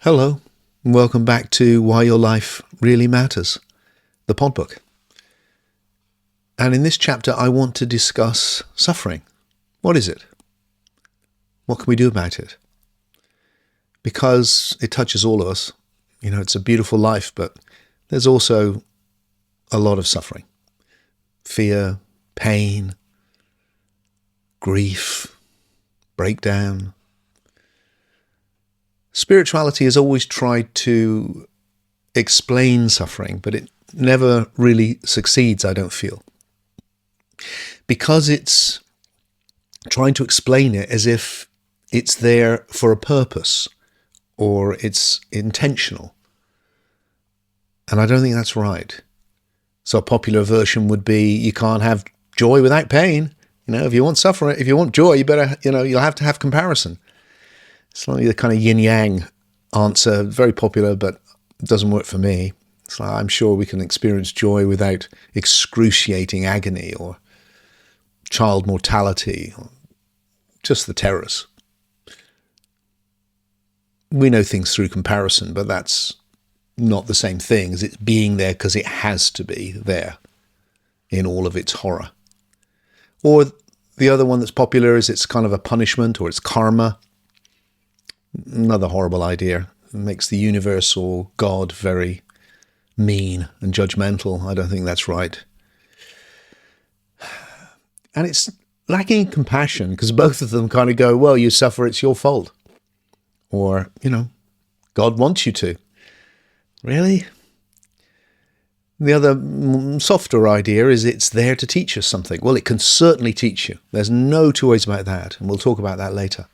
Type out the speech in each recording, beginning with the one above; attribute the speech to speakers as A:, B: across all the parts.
A: Hello, and welcome back to Why Your Life Really Matters, the podbook. And in this chapter, I want to discuss suffering. What is it? What can we do about it? Because it touches all of us. You know, it's a beautiful life, but there's also a lot of suffering. Fear, pain, grief, breakdown. Spirituality has always tried to explain suffering, but it never really succeeds, I don't feel. Because it's trying to explain it as if it's there for a purpose or it's intentional. And I don't think that's right. So a popular version would be, you can't have joy without pain. You know, if you want suffering, if you want joy, you better, you'll have to have comparison. It's like the kind of yin-yang answer, very popular, but it doesn't work for me. It's like, I'm sure we can experience joy without excruciating agony or child mortality, or just the terrors. We know things through comparison, but that's not the same thing as it being there because it has to be there in all of its horror. Or the other one that's popular is it's kind of a punishment or it's karma. Another horrible idea. It makes the universe or God very mean and judgmental. I don't think that's right. And it's lacking compassion because both of them kind of go, well, you suffer, it's your fault. Or, God wants you to. Really? The other softer idea is it's there to teach us something. Well, it can certainly teach you. There's no two ways about that. And we'll talk about that later.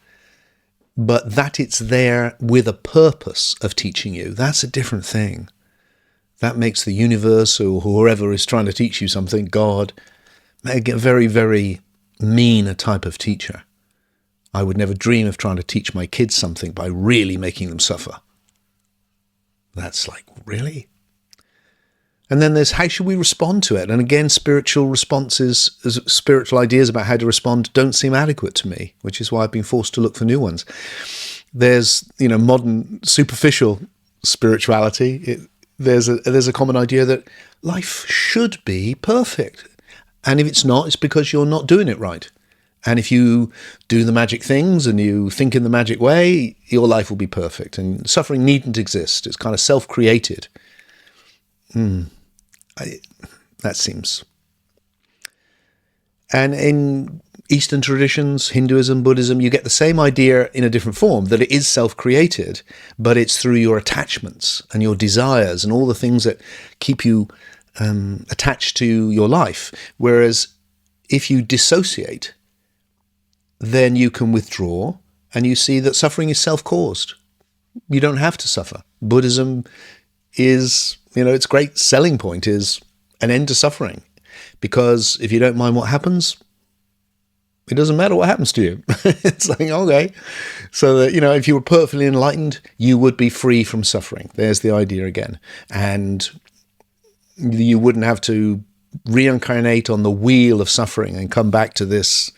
A: But that it's there with a purpose of teaching you, that's a different thing. That makes the universe or whoever is trying to teach you something, God, make a very, very mean a type of teacher. I would never dream of trying to teach my kids something by really making them suffer. That's like, really? And then there's how should we respond to it? And again, spiritual responses, spiritual ideas about how to respond don't seem adequate to me, which is why I've been forced to look for new ones. There's, modern superficial spirituality. There's a common idea that life should be perfect. And if it's not, it's because you're not doing it right. And if you do the magic things and you think in the magic way, your life will be perfect. And suffering needn't exist. It's kind of self-created. That seems. And in Eastern traditions, Hinduism, Buddhism, you get the same idea in a different form, that it is self-created, but it's through your attachments and your desires and all the things that keep you attached to your life. Whereas if you dissociate, then you can withdraw and you see that suffering is self-caused. You don't have to suffer. Buddhism is, its great selling point is an end to suffering. Because if you don't mind what happens, it doesn't matter what happens to you. It's like, okay. So that, if you were perfectly enlightened, you would be free from suffering. There's the idea again. And you wouldn't have to reincarnate on the wheel of suffering and come back to this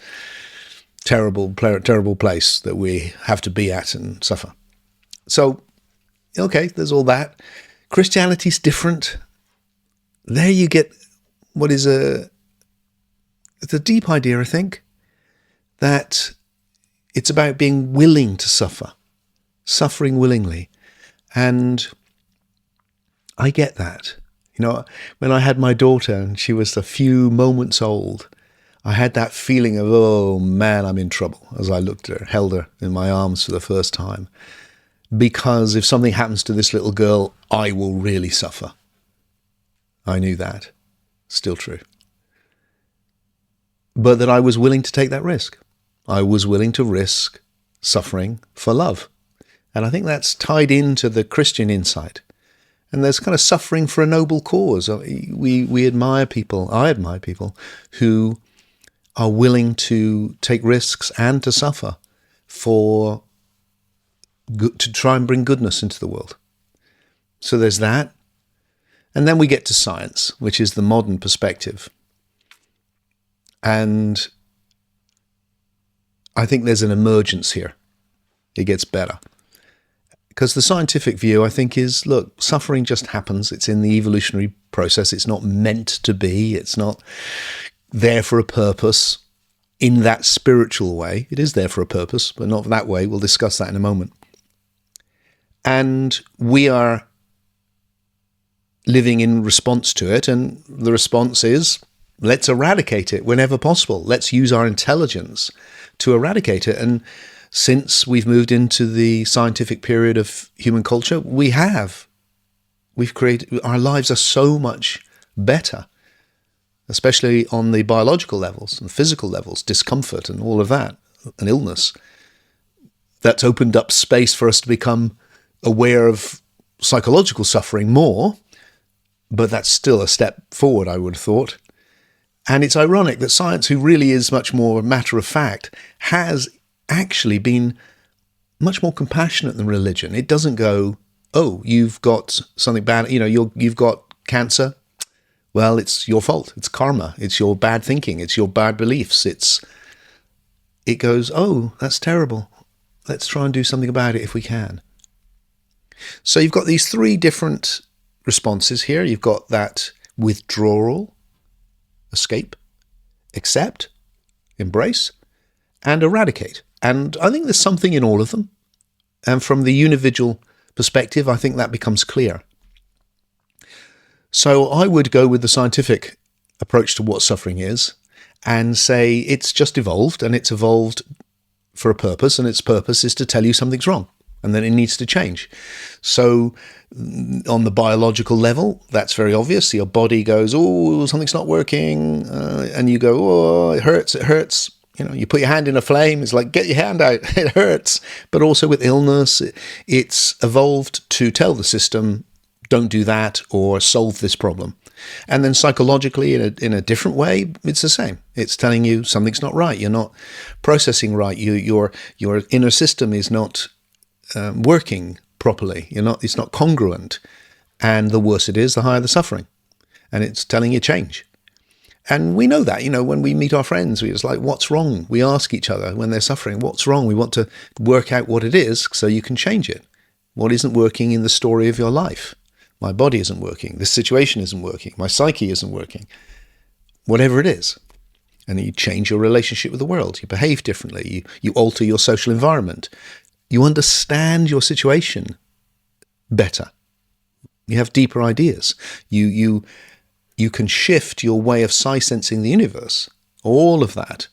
A: terrible place that we have to be at and suffer. So, okay, there's all that. Christianity's different. There you get what is it's a deep idea, I think, that it's about being willing to suffer, suffering willingly. And I get that. When I had my daughter and she was a few moments old, I had that feeling of, oh man, I'm in trouble as I looked at her, held her in my arms for the first time. Because if something happens to this little girl, I will really suffer. I knew that. Still true. But that I was willing to take that risk. I was willing to risk suffering for love. And I think that's tied into the Christian insight. And there's kind of suffering for a noble cause. We admire people, I admire people who are willing to take risks and to suffer to try and bring goodness into the world. So there's that. And then we get to science, which is the modern perspective. And I think there's an emergence here. It gets better. Because the scientific view, I think, is, look, suffering just happens. It's in the evolutionary process. It's not meant to be. It's not there for a purpose in that spiritual way. It is there for a purpose, but not that way. We'll discuss that in a moment. And we are living in response to it. And the response is, let's eradicate it whenever possible. Let's use our intelligence to eradicate it. And since we've moved into the scientific period of human culture, we've created, our lives are so much better, especially on the biological levels and physical levels, discomfort and all of that, and illness. That's opened up space for us to become aware of psychological suffering more, but that's still a step forward, I would have thought. And it's ironic that science, who really is much more matter of fact, has actually been much more compassionate than religion. It doesn't go, oh, you've got something bad, you've got cancer. Well, it's your fault. It's karma. It's your bad thinking. It's your bad beliefs. It goes, oh, that's terrible. Let's try and do something about it if we can. So you've got these three different responses here. You've got that withdrawal, escape, accept, embrace, and eradicate. And I think there's something in all of them. And from the individual perspective, I think that becomes clear. So I would go with the scientific approach to what suffering is and say it's just evolved, and it's evolved for a purpose, and its purpose is to tell you something's wrong and then it needs to change. So on the biological level, that's very obvious. Your body goes, oh, something's not working. And you go, oh, it hurts, it hurts. You put your hand in a flame. It's like, get your hand out. It hurts. But also with illness, it's evolved to tell the system, don't do that or solve this problem. And then psychologically, in a different way, it's the same. It's telling you something's not right. You're not processing right. Your inner system is not working properly. It's not congruent. And the worse it is, the higher the suffering. And it's telling you change. And we know that, when we meet our friends, it's like, what's wrong? We ask each other when they're suffering, what's wrong? We want to work out what it is so you can change it. What isn't working in the story of your life? My body isn't working. This situation isn't working. My psyche isn't working. Whatever it is. And you change your relationship with the world. You behave differently. You alter your social environment. You understand your situation better. You have deeper ideas. You can shift your way of sensing the universe. All of that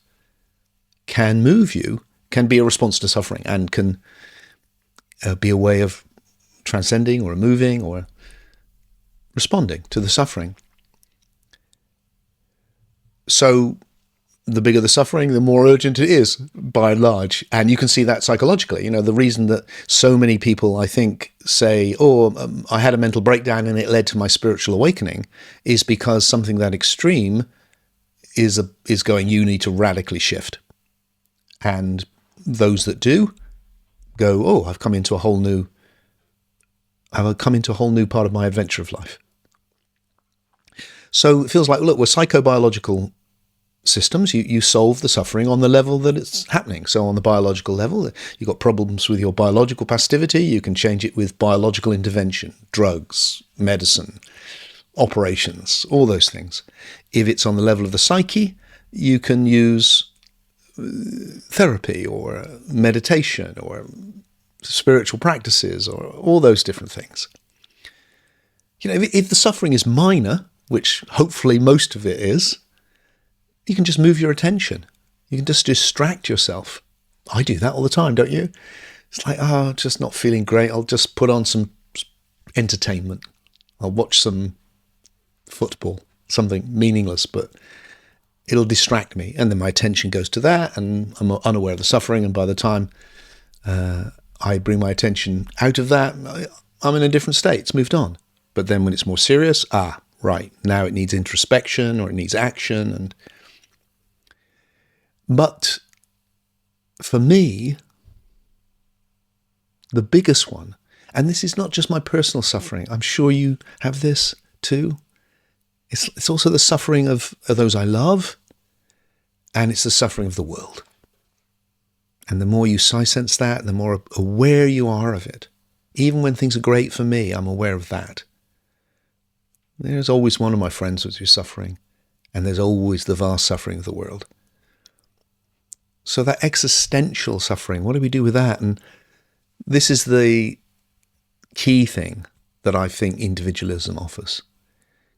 A: can move you, can be a response to suffering, and can be a way of transcending or removing or responding to the suffering. So the bigger the suffering, the more urgent it is, by and large. And you can see that psychologically. The reason that so many people, I think, say, I had a mental breakdown and it led to my spiritual awakening, is because something that extreme is going, you need to radically shift. And those that do go, I've come into a whole new part of my adventure of life. So it feels like, look, we're psychobiological systems. You solve the suffering on the level that it's happening. So on the biological level, you've got problems with your biological passivity. You can change it with biological intervention, drugs, medicine, operations, all those things. If it's on the level of the psyche, you can use therapy or meditation or spiritual practices or all those different things. If the suffering is minor, which hopefully most of it is, you can just move your attention. You can just distract yourself. I do that all the time, don't you? It's like, just not feeling great. I'll just put on some entertainment. I'll watch some football, something meaningless, but it'll distract me. And then my attention goes to that, and I'm unaware of the suffering. And by the time I bring my attention out of that, I'm in a different state. It's moved on. But then when it's more serious, right, now it needs introspection or it needs action. But for me, the biggest one, and this is not just my personal suffering, I'm sure you have this too, it's also the suffering of those I love, and it's the suffering of the world. And the more you sense that, the more aware you are of it, Even when things are great for me, I'm aware of that. There's always one of my friends who's suffering, and there's always the vast suffering of the world. So that existential suffering, what do we do with that? And this is the key thing that I think individualism offers.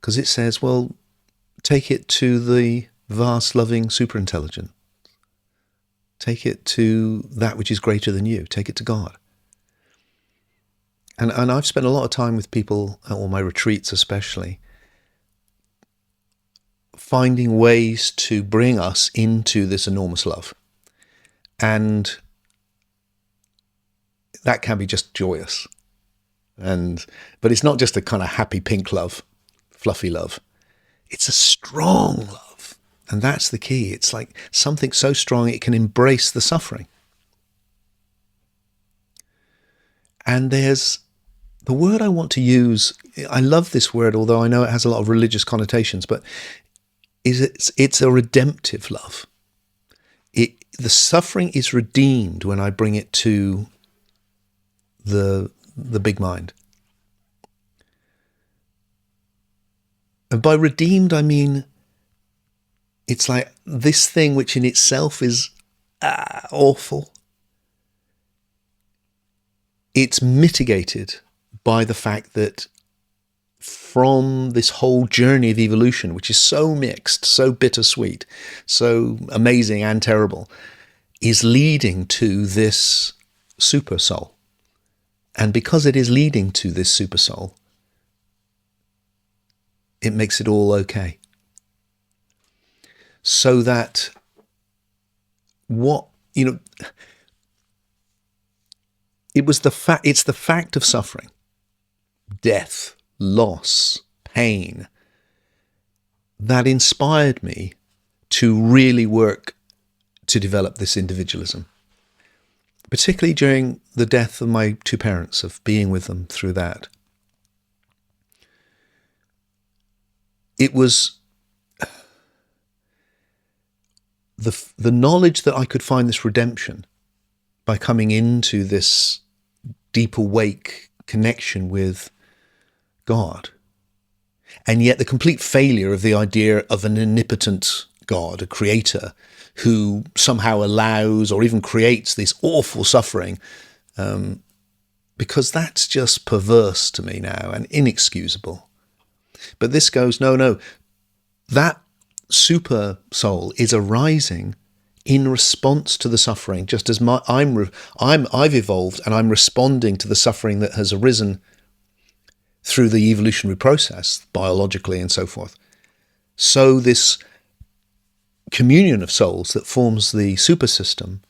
A: Because it says, well, take it to the vast, loving superintelligent. Take it to that which is greater than you. Take it to God. And I've spent a lot of time with people, at all my retreats especially, finding ways to bring us into this enormous love. And that can be just joyous. But it's not just a kind of happy pink love, fluffy love. It's a strong love. And that's the key. It's like something so strong it can embrace the suffering. And there's the word I want to use, I love this word, although I know it has a lot of religious connotations, but it's a redemptive love. The suffering is redeemed when I bring it to the big mind. And by redeemed, I mean, it's like this thing which in itself is awful. It's mitigated by the fact that from this whole journey of evolution, which is so mixed, so bittersweet, so amazing and terrible, is leading to this super soul. And because it is leading to this super soul, it makes it all okay. So that it's the fact of suffering, death, loss, pain, that inspired me to really work to develop this individualism, particularly during the death of my two parents, of being with them through that. It was the knowledge that I could find this redemption by coming into this deep awake connection with God, and yet the complete failure of the idea of an omnipotent God, a creator, who somehow allows or even creates this awful suffering, because that's just perverse to me now and inexcusable. But this goes, no, that super soul is arising in response to the suffering, just as I've evolved and I'm responding to the suffering that has arisen through the evolutionary process, biologically and so forth. So this communion of souls that forms the super system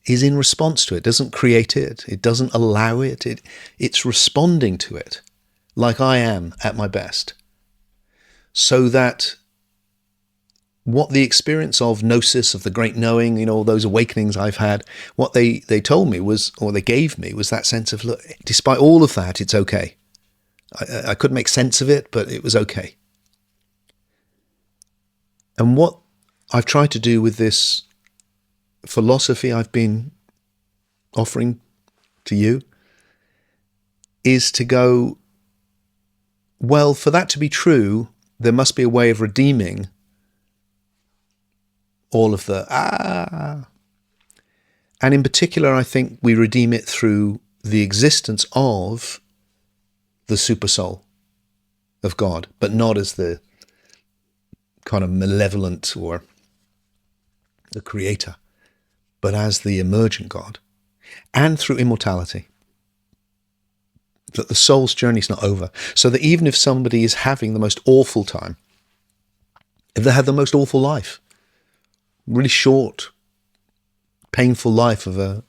A: is in response to it. It doesn't create it. It doesn't allow it. It's responding to it like I am at my best. So that what the experience of gnosis, of the great knowing, all those awakenings I've had, what they told me was, or they gave me, was that sense of, look, despite all of that, it's okay. I couldn't make sense of it, but it was okay. And what I've tried to do with this philosophy I've been offering to you is to go, well, for that to be true, there must be a way of redeeming all of the And in particular, I think we redeem it through the existence of the super soul of God, but not as the kind of malevolent or the creator, but as the emergent God, and through immortality. That the soul's journey is not over. So that even if somebody is having the most awful time, if they had the most awful life, really short, painful life of a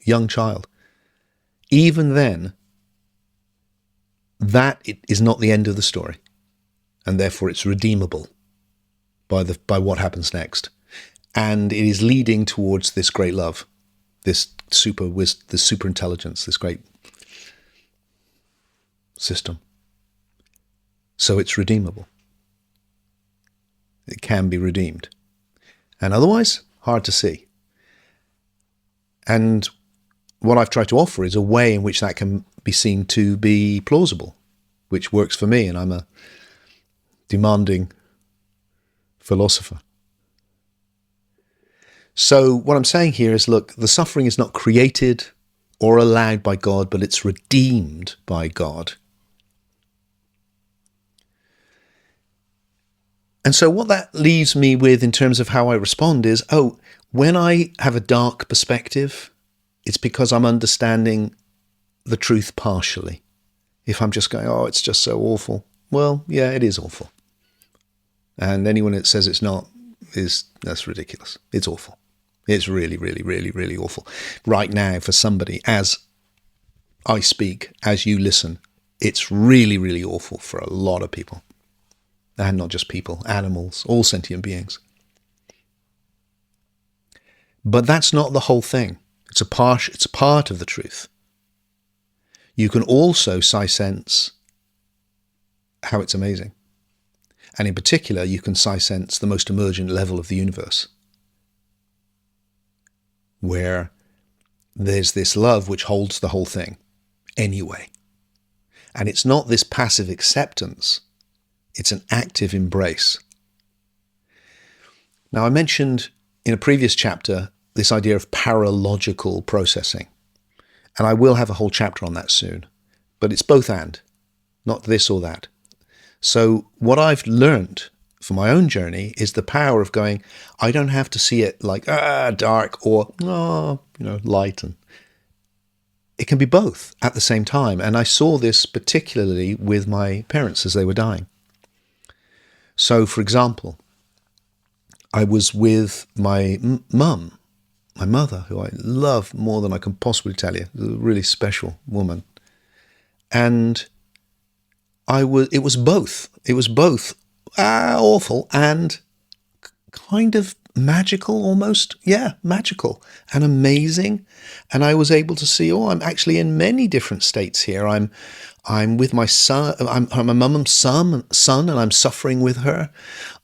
A: young child, even then, that is not the end of the story, and therefore it's redeemable by what happens next, and it is leading towards this great love, this super intelligence, this great system. So it's redeemable. It can be redeemed, and otherwise hard to see. And what I've tried to offer is a way in which that can be seen to be plausible, which works for me, and I'm a demanding philosopher. So what I'm saying here is, look, the suffering is not created or allowed by God, but it's redeemed by God. And so what that leaves me with in terms of how I respond is, when I have a dark perspective, it's because I'm understanding the truth partially. If I'm just going, it's just so awful. Well, yeah, it is awful. And anyone that says it's not, that's ridiculous. It's awful. It's really, really, really, really awful. Right now, for somebody, as I speak, as you listen, it's really, really awful for a lot of people. And not just people, animals, all sentient beings. But that's not the whole thing. It's a part of the truth. You can also sense how it's amazing. And in particular, you can sense the most emergent level of the universe, where there's this love which holds the whole thing anyway. And it's not this passive acceptance, it's an active embrace. Now, I mentioned in a previous chapter this idea of paralogical processing, and I will have a whole chapter on that soon, but it's both and, not this or that. So what I've learned for my own journey is the power of going, I don't have to see it like dark or light, and it can be both at the same time. And I saw this particularly with my parents as they were dying. So, for example, I was with my mum, my mother, who I love more than I can possibly tell you, a really special woman. And it was both. It was both awful and kind of magical almost. Yeah, magical and amazing. And I was able to see, I'm actually in many different states here. I'm with my son. I'm my mum's son, and I'm suffering with her.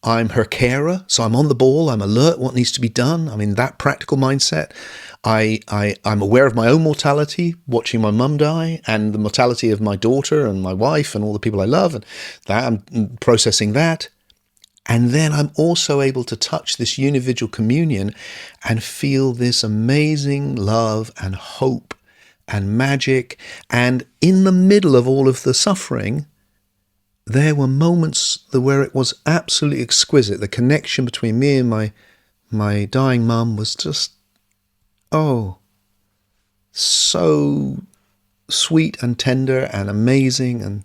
A: I'm her carer, so I'm on the ball. I'm alert what needs to be done. I'm in that practical mindset. I'm aware of my own mortality, watching my mum die, and the mortality of my daughter and my wife and all the people I love, and that I'm processing that. And then I'm also able to touch this unividual communion and feel this amazing love and hope and magic. And in the middle of all of the suffering, there were moments where it was absolutely exquisite. The connection between me and my dying mum was just, so sweet and tender and amazing. And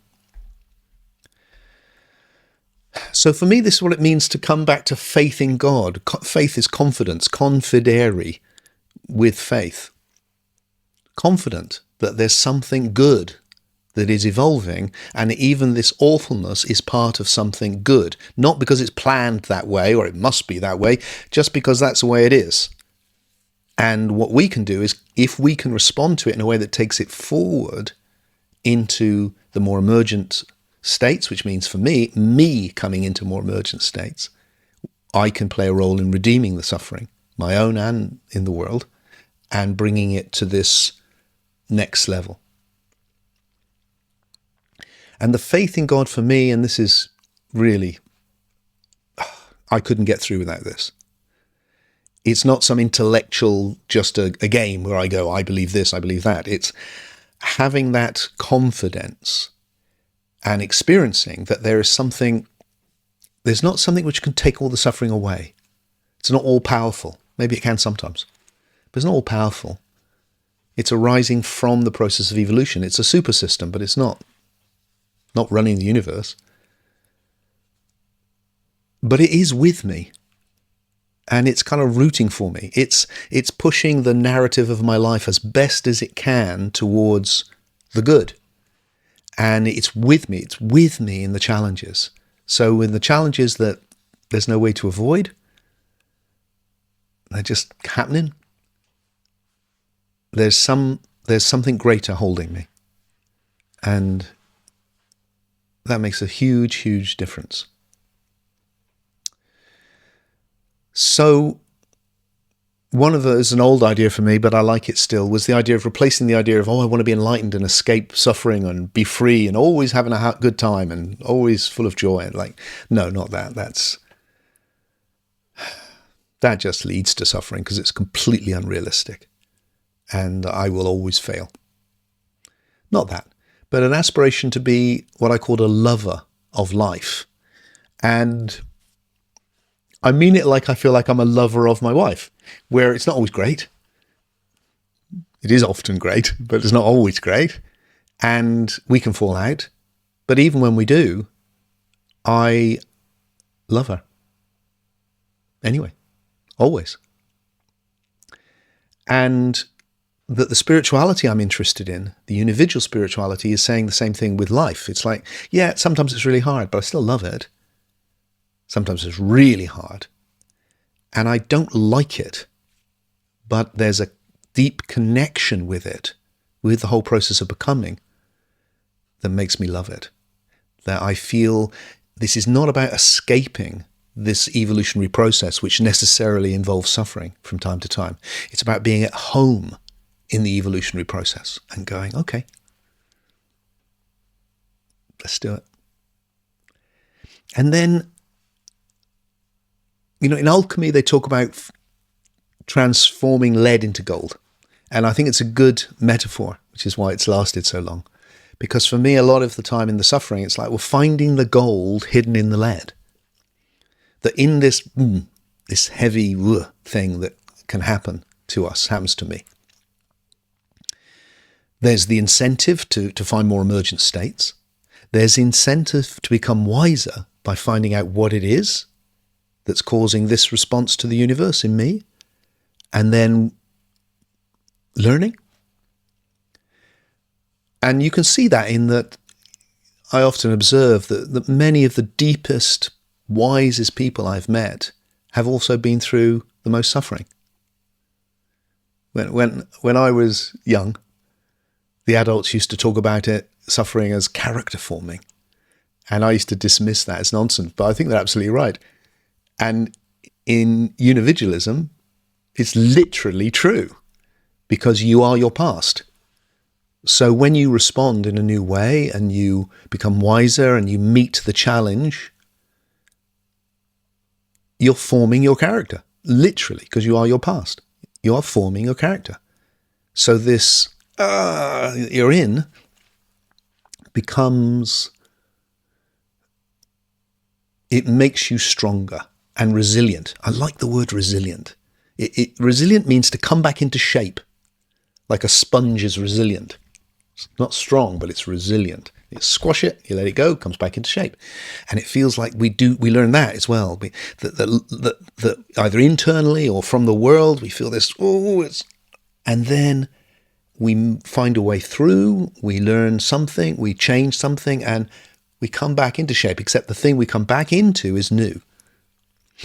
A: so for me, this is what it means to come back to faith in God. Faith is confidence, confidere with faith. Confident that there's something good that is evolving, and even this awfulness is part of something good. Not because it's planned that way or it must be that way, just because that's the way it is. And what we can do is, if we can respond to it in a way that takes it forward into the more emergent states, which means for me coming into more emergent states, I can play a role in redeeming the suffering, my own and in the world, and bringing it to this next level. And the faith in God for me, and this is really, I couldn't get through without this. It's not some intellectual, just a game where I go, I believe this, I believe that. It's having that confidence and experiencing that there's not something which can take all the suffering away. It's not all powerful. Maybe it can sometimes, but it's not all powerful. It's arising from the process of evolution. It's a super system, but it's not running the universe. But it is with me. And it's kind of rooting for me. It's pushing the narrative of my life as best as it can towards the good. And it's with me. It's with me in the challenges. So in the challenges that there's no way to avoid, they're just happening. There's something greater holding me. And that makes a huge, huge difference. So one of those, an old idea for me, but I like it still, was the idea of replacing the idea of, oh, I want to be enlightened and escape suffering and be free and always having a good time and always full of joy. Like, no, not that. That just leads to suffering because it's completely unrealistic. And I will always fail. Not that, but an aspiration to be what I called a lover of life. And I mean it like I feel like I'm a lover of my wife, where it's not always great. It is often great, but it's not always great. And we can fall out. But even when we do, I love her. Anyway, always. And that the spirituality I'm interested in, the individual spirituality, is saying the same thing with life. It's like, yeah, sometimes it's really hard, but I still love it. Sometimes it's really hard. And I don't like it, but there's a deep connection with it, with the whole process of becoming, that makes me love it. That I feel this is not about escaping this evolutionary process, which necessarily involves suffering from time to time. It's about being at home in the evolutionary process and going, okay, let's do it. And then, you know, in alchemy, they talk about transforming lead into gold. And I think it's a good metaphor, which is why it's lasted so long. Because for me, a lot of the time in the suffering, it's like we're finding the gold hidden in the lead. That in this heavy thing that can happen to us, happens to me. There's the incentive to find more emergent states. There's incentive to become wiser by finding out what it is that's causing this response to the universe in me. And then learning. And you can see that in that I often observe that many of the deepest, wisest people I've met have also been through the most suffering. When I was young, the adults used to talk about it, suffering, as character forming. And I used to dismiss that as nonsense, but I think they're absolutely right. And in individualism, it's literally true, because you are your past. So when you respond in a new way and you become wiser and you meet the challenge, you're forming your character, literally, because you are your past. You are forming your character. So this you're in becomes, it makes you stronger and resilient. I like the word resilient. Resilient means to come back into shape, like a sponge is resilient. It's not strong, but it's resilient. You squash it, you let it go, comes back into shape. And it feels like we learn that as well. That either internally or from the world, we feel this, and then we find a way through, we learn something, we change something, and we come back into shape, except the thing we come back into is new.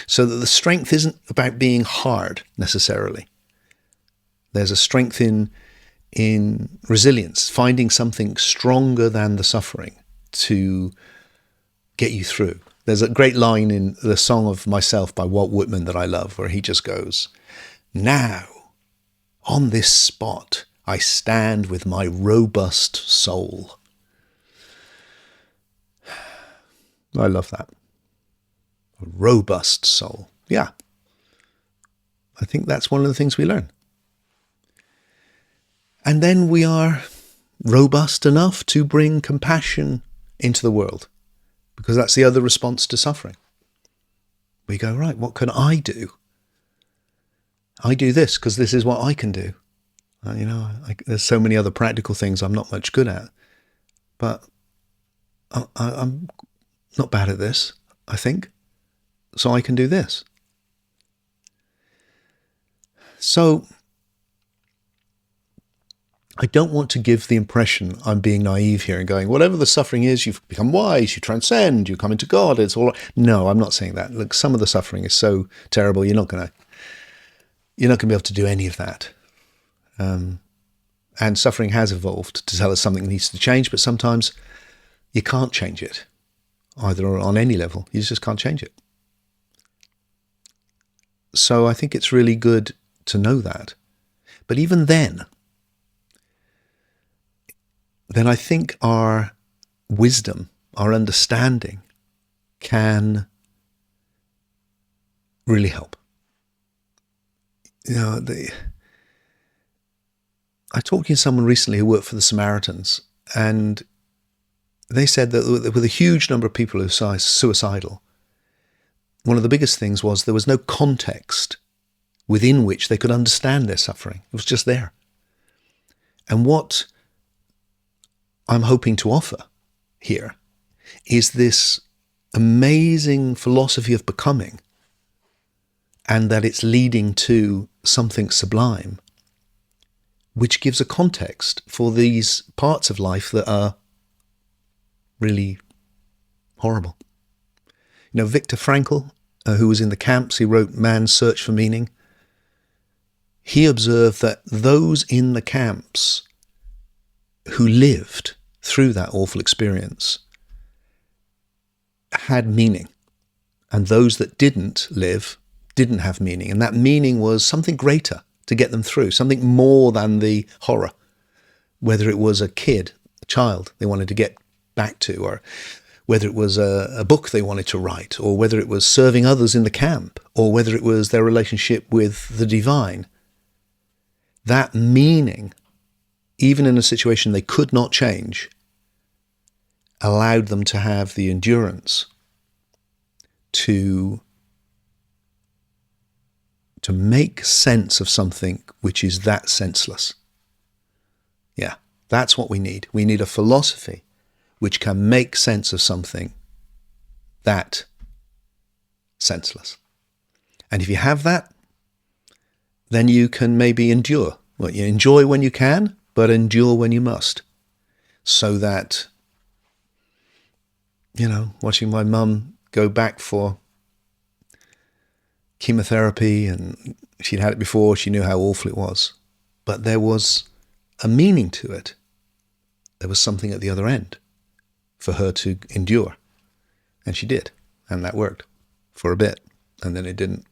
A: So that the strength isn't about being hard necessarily. There's a strength in resilience, finding something stronger than the suffering to get you through. There's a great line in the Song of Myself by Walt Whitman that I love, where he just goes, "Now, on this spot, I stand with my robust soul." I love that. A robust soul. Yeah. I think that's one of the things we learn. And then we are robust enough to bring compassion into the world, because that's the other response to suffering. We go, right, what can I do? I do this because this is what I can do. There's so many other practical things I'm not much good at, but I'm not bad at this, I think, so I can do this. So I don't want to give the impression I'm being naive here and going, whatever the suffering is, you've become wise, you transcend, you come into God, it's all. No, I'm not saying that. Look, some of the suffering is so terrible, you're not going to be able to do any of that. And suffering has evolved to tell us something needs to change, but sometimes you can't change it, either on any level. You just can't change it. So I think it's really good to know that. But even then I think our wisdom, our understanding can really help. I talked to someone recently who worked for the Samaritans, and they said that with a huge number of people who are suicidal, one of the biggest things was there was no context within which they could understand their suffering. It was just there. And what I'm hoping to offer here is this amazing philosophy of becoming, and that it's leading to something sublime, which gives a context for these parts of life that are really horrible. Viktor Frankl, who was in the camps, he wrote Man's Search for Meaning. He observed that those in the camps who lived through that awful experience had meaning, and those that didn't live didn't have meaning. And that meaning was something greater to get them through, something more than the horror, whether it was a kid, a child they wanted to get back to, or whether it was a book they wanted to write, or whether it was serving others in the camp, or whether it was their relationship with the divine. That meaning, even in a situation they could not change, allowed them to have the endurance to make sense of something which is that senseless. Yeah, that's what we need. We need a philosophy which can make sense of something that senseless. And if you have that, then you can maybe endure. Well, you enjoy when you can, but endure when you must. So that, watching my mum go back for chemotherapy, and she'd had it before, she knew how awful it was. But there was a meaning to it. There was something at the other end for her to endure. And she did. And that worked for a bit. And then it didn't.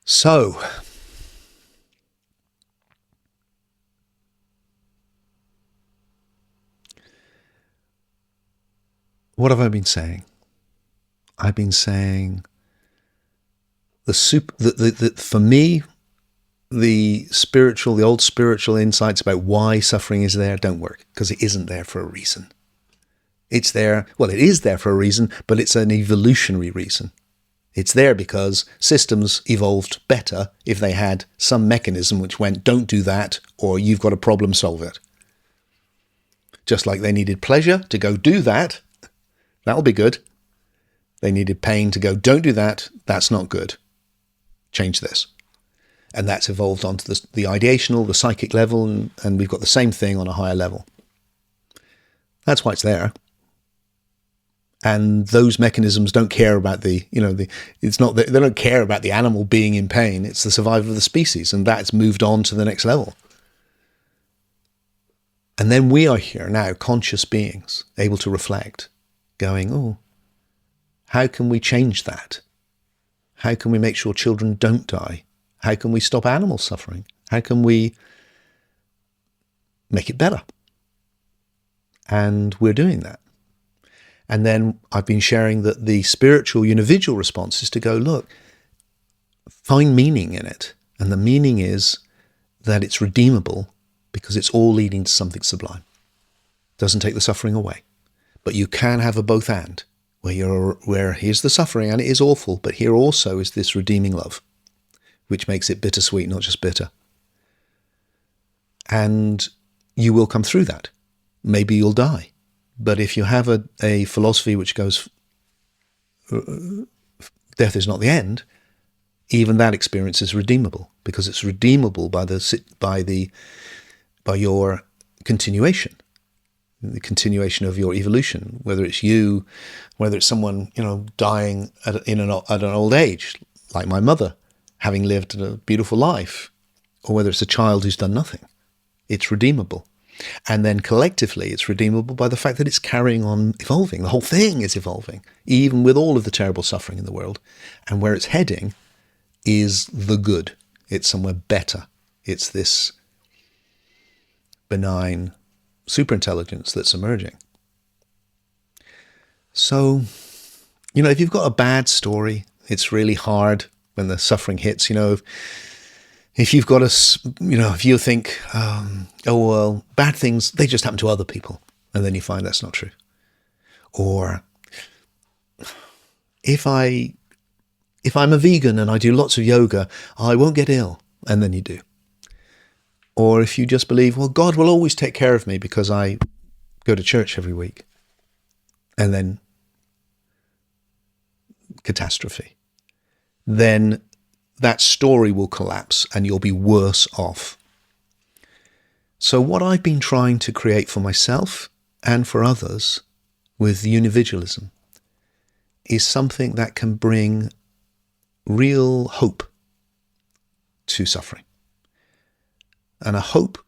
A: So, what have I been saying? I've been saying for me, the old spiritual insights about why suffering is there don't work, because it isn't there for a reason. It's there, well, it is there for a reason, but it's an evolutionary reason. It's there because systems evolved better if they had some mechanism which went, don't do that, or you've got a problem, solve it. Just like they needed pleasure to go do that, that'll be good. They needed pain to go, don't do that, that's not good. Change this. And that's evolved onto the ideational, the psychic level, and we've got the same thing on a higher level. That's why it's there. And those mechanisms don't care about they don't care about the animal being in pain. It's the survival of the species, and that's moved on to the next level. And then we are here now, conscious beings, able to reflect, going, oh, how can we change that? How can we make sure children don't die? How can we stop animal suffering? How can we make it better? And we're doing that. And then I've been sharing that the spiritual individual response is to go, look, find meaning in it. And the meaning is that it's redeemable because it's all leading to something sublime. Doesn't take the suffering away. But you can have a both and, where here's the suffering and it is awful, but here also is this redeeming love, which makes it bittersweet, not just bitter. And you will come through that. Maybe you'll die. But if you have a philosophy which goes, death is not the end, even that experience is redeemable, because it's redeemable by your continuation, the continuation of your evolution. Whether it's you, whether it's someone dying at an old age, like my mother, having lived a beautiful life, or whether it's a child who's done nothing, it's redeemable. And then collectively, it's redeemable by the fact that it's carrying on evolving. The whole thing is evolving, even with all of the terrible suffering in the world. And where it's heading is the good. It's somewhere better. It's this benign superintelligence that's emerging. So, if you've got a bad story, it's really hard when the suffering hits. If you've got if you think, oh, well, bad things, they just happen to other people. And then you find that's not true. Or if I'm a vegan and I do lots of yoga, I won't get ill. And then you do. Or if you just believe, well, God will always take care of me because I go to church every week. And then catastrophe. Then that story will collapse and you'll be worse off. So what I've been trying to create for myself and for others with unividualism is something that can bring real hope to suffering. And a hope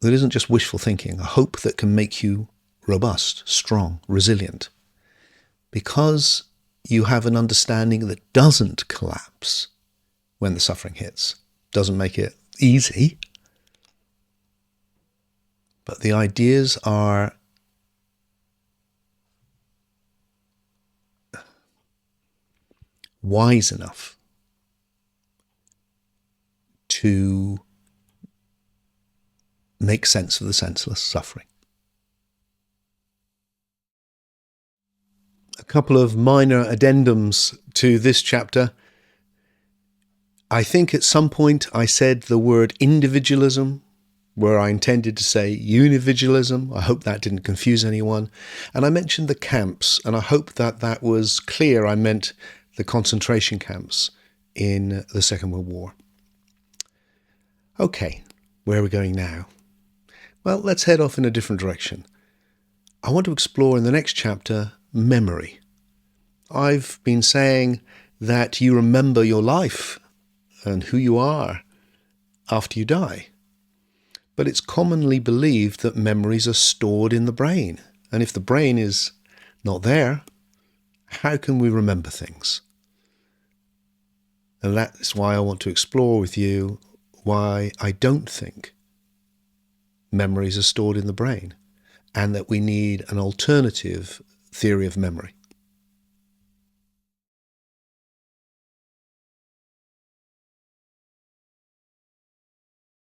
A: that isn't just wishful thinking, a hope that can make you robust, strong, resilient, because you have an understanding that doesn't collapse when the suffering hits, doesn't make it easy, but the ideas are wise enough to make sense of the senseless suffering. A couple of minor addendums to this chapter. I think at some point I said the word individualism where I intended to say unividualism. I hope that didn't confuse anyone. And I mentioned the camps, and I hope that was clear. I meant the concentration camps in the Second World War. Okay, where are we going now? Well, let's head off in a different direction. I want to explore in the next chapter memory. I've been saying that you remember your life and who you are after you die. But it's commonly believed that memories are stored in the brain. And if the brain is not there, how can we remember things? And that's why I want to explore with you why I don't think memories are stored in the brain, and that we need an alternative theory of memory.